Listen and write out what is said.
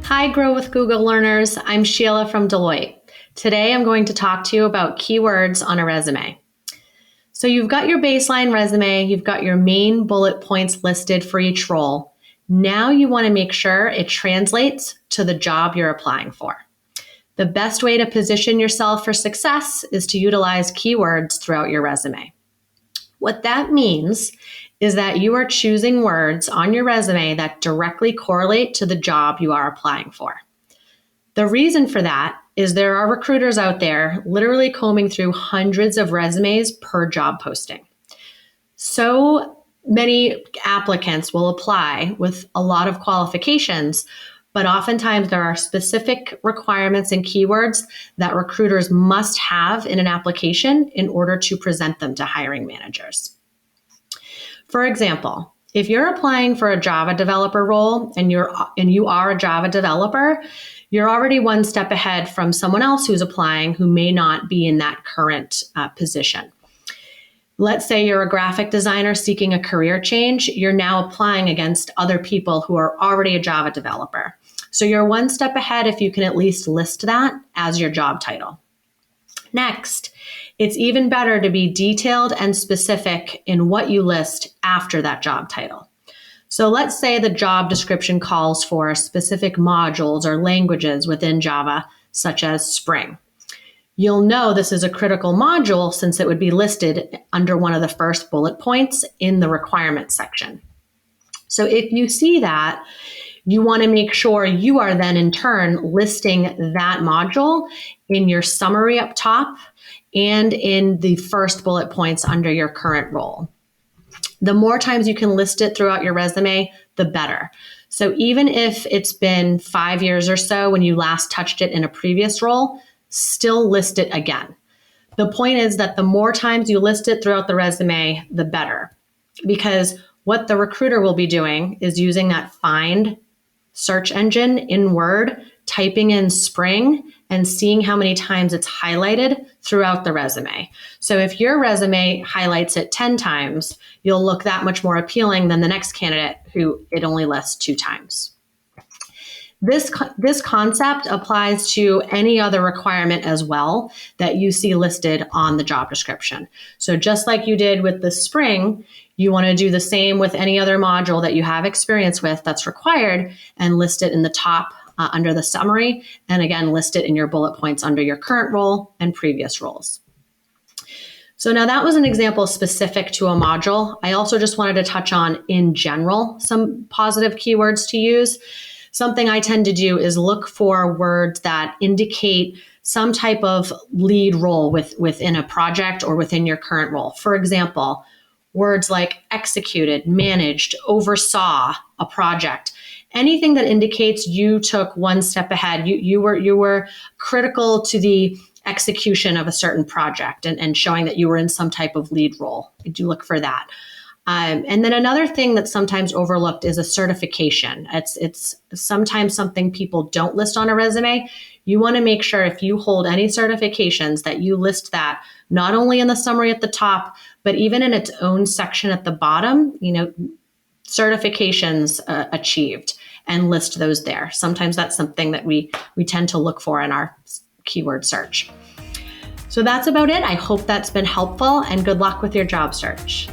Hi, Grow with Google learners. I'm Sheila from Deloitte. Today I'm going to talk to you about keywords on a resume. So you've got your baseline resume, you've got your main bullet points listed for each role. Now you want to make sure it translates to the job you're applying for. The best way to position yourself for success is to utilize keywords throughout your resume. What that means is that you are choosing words on your resume that directly correlate to the job you are applying for. The reason for that is there are recruiters out there literally combing through hundreds of resumes per job posting. So many applicants will apply with a lot of qualifications, but oftentimes there are specific requirements and keywords that recruiters must have in an application in order to present them to hiring managers. For example, if you're applying for a Java developer role and you are a Java developer, you're already one step ahead from someone else who's applying who may not be in that current position. Let's say you're a graphic designer seeking a career change. You're now applying against other people who are already a Java developer. So you're one step ahead if you can at least list that as your job title. Next, it's even better to be detailed and specific in what you list after that job title. So let's say the job description calls for specific modules or languages within Java, such as Spring. You'll know this is a critical module since it would be listed under one of the first bullet points in the requirements section. So if you see that, you want to make sure you are then in turn listing that module in your summary up top and in the first bullet points under your current role. The more times you can list it throughout your resume, the better. So even if it's been 5 years or so when you last touched it in a previous role, still list it again. The point is that the more times you list it throughout the resume, the better. Because what the recruiter will be doing is using that find search engine in Word, typing in Spring, and seeing how many times it's highlighted throughout the resume. So if your resume highlights it 10 times, you'll look that much more appealing than the next candidate who it only lists 2 times. This concept applies to any other requirement as well that you see listed on the job description. So just like you did with the Spring, you want to do the same with any other module that you have experience with that's required and list it in the top under the summary. And again, list it in your bullet points under your current role and previous roles. So now that was an example specific to a module. I also just wanted to touch on, in general, some positive keywords to use. Something I tend to do is look for words that indicate some type of lead role within a project or within your current role. For example, words like executed, managed, oversaw a project. Anything that indicates you took one step ahead, you were critical to the execution of a certain project and showing that you were in some type of lead role. I do look for that. And then another thing that's sometimes overlooked is a certification. It's sometimes something people don't list on a resume. You want to make sure if you hold any certifications that you list that not only in the summary at the top, but even in its own section at the bottom, certifications achieved, and list those there. Sometimes that's something that we tend to look for in our keyword search. So that's about it. I hope that's been helpful, and good luck with your job search.